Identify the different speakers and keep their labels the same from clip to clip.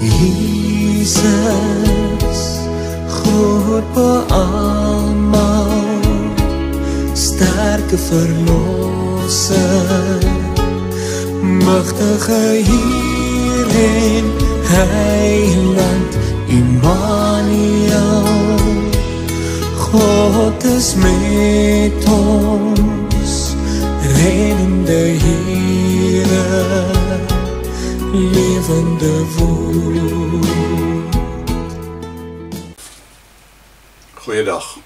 Speaker 1: Jesus, groot beamal, sterke verlosser, magtige Heer en Heiland Immanuel, God is met ons, reddende Heere, levende woord.
Speaker 2: Goeiedag.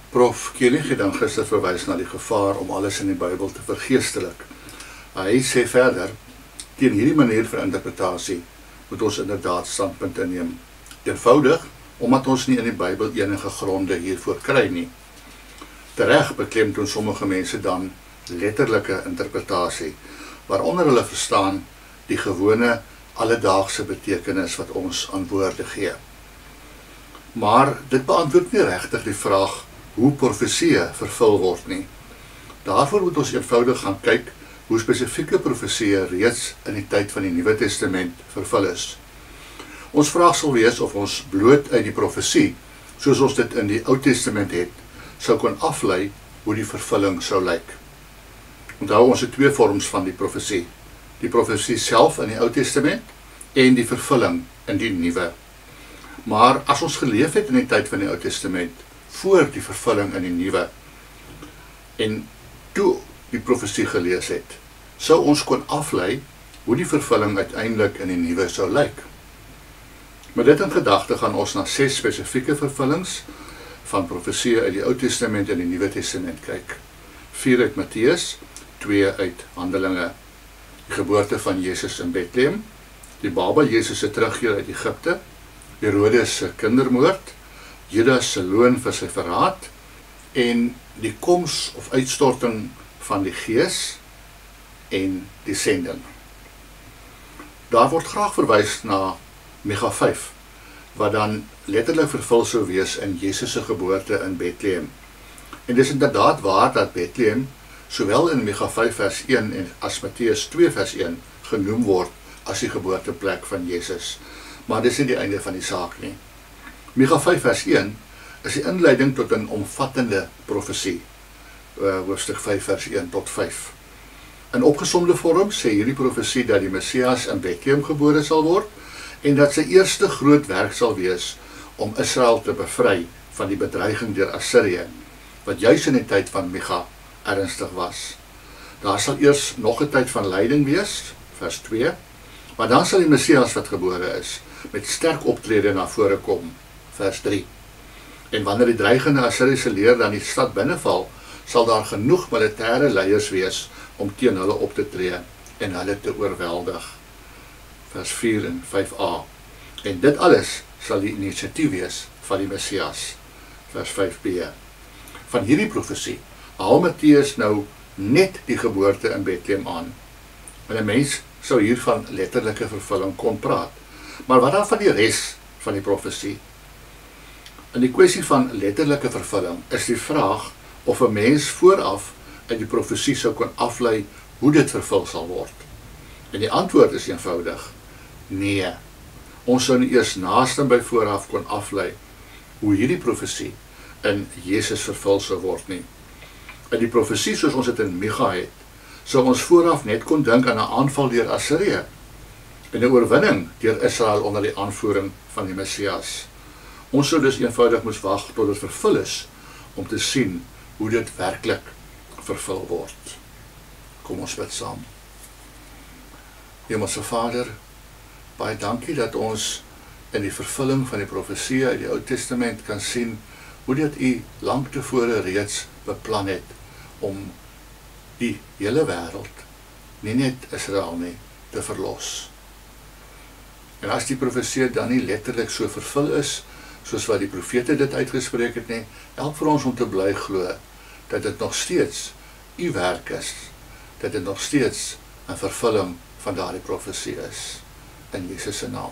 Speaker 2: Prof. Koenig het dan gister verwys na die gevaar om alles in die Bybel te vergeestelik. Hy sê verder, teen hierdie manier van interpretasie moet ons inderdaad standpunt inneem. Eenvoudig, omdat ons nie in die Bybel enige gronde hiervoor kry nie. Tereg beklemtoon sommige mense dan letterlike interpretasie, waaronder hulle verstaan die gewone alledaagse betekenis wat ons aan woorde gee. Maar dit beantwoord nie regtig die vraag hoe profeseë vervul word nie. Daarvoor moet ons eenvoudig gaan kyk hoe spesifieke profeseë reeds in die tyd van die Nuwe Testament vervul is. Ons vraag sal wees of ons bloot uit die profesie, soos ons dit in die Ou Testament het, sou kon aflei hoe die vervulling sou lyk. Onthou ons het twee vorms van die profesie. Die profesie self in die Ou Testament en die vervulling in die Nuwe. Maar as ons geleef het in die tyd van die Ou Testament, voor die vervulling in die Nuwe, en toe die profesie gelees het, sou ons kon aflei hoe die vervulling uiteindelik in die Nuwe sou lyk. Met dit in gedagte gaan ons na 6 spesifieke vervullings van profeseë uit die Ou Testament en die Nuwe Testament kyk. 4 uit Matteus, 2 uit Handelinge. Die geboorte van Jesus in Bethlehem, die baba Jesus se terugkeer uit Egipte, Herodes se kindermoord, Judas se loon vir sy verraad en die koms of uitstorting van die Gees en die sending. Daar word graag verwys na Micha 5, wat dan letterlik vervul sou wees in Jesus se geboorte in Bethlehem. En dis inderdaad waar dat Bethlehem sowel in Micha 5 vers 1 en as Matteus 2 vers 1 genoem word as die geboorteplek van Jesus. Maar dis nie die einde van die saak nie. Micha 5 vers 1 is die inleiding tot 'n omvattende profesie. Hoofstuk 5 vers 1 tot 5. In opgesomde vorm sê hierdie profesie dat die Messias in Bethlehem gebore sal word en dat sy eerste groot werk sal wees om Israel te bevry van die bedreiging deur Assirië, wat juis in die tyd van Micha ernstig was. Daar sal eers nog 'n tyd van lyding wees, vers 2, maar dan sal die Messias wat gebore is, met sterk optrede na vore kom, vers 3. En wanneer die dreigende Assiriese leer dan die stad binneval, sal daar genoeg militêre leiers wees om teen hulle op te tree en hulle te oorweldig. Vers 4 en 5a. En dit alles sal die inisiatief wees van die Messias. Vers 5b. Van hierdie profesie haal Matteus nou net die geboorte in Bethlehem aan. En 'n mens sou hier van letterlike vervulling kon praat. Maar wat dan van die res van die profesie? In die kwessie van letterlike vervulling is die vraag of 'n mens vooraf uit die profesie sou kon aflei hoe dit vervul sal word. En die antwoord is eenvoudig: nee. Ons sou nie eers naaste by vooraf kon aflei hoe hierdie profesie in Jesus vervul sou word nie. In die profesie soos ons dit in Micha het, sou ons vooraf net kon dink aan 'n aanval deur Assirië en 'n oorwinning deur Israel onder die aanvoering van die Messias. Ons sou dus eenvoudig moes wag tot dit vervul is om te sien hoe dit werklik vervul word. Kom ons bid saam. Hemelse Vader, baie dankie dat ons in die vervulling van die profesie uit die Ou Testament kan sien hoe dit U lank tevore reeds beplan het om die hele wêreld, nie net Israel nie, te verlos. En as die profesie dan nie letterlik so vervul is, soos wat die profete dit uitgespreek het nie, help vir ons om te bly glo dat dit nog steeds U werk is, dat dit nog steeds 'n vervulling van daardie profesie is. In Jesus se naam.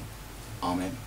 Speaker 2: Amen.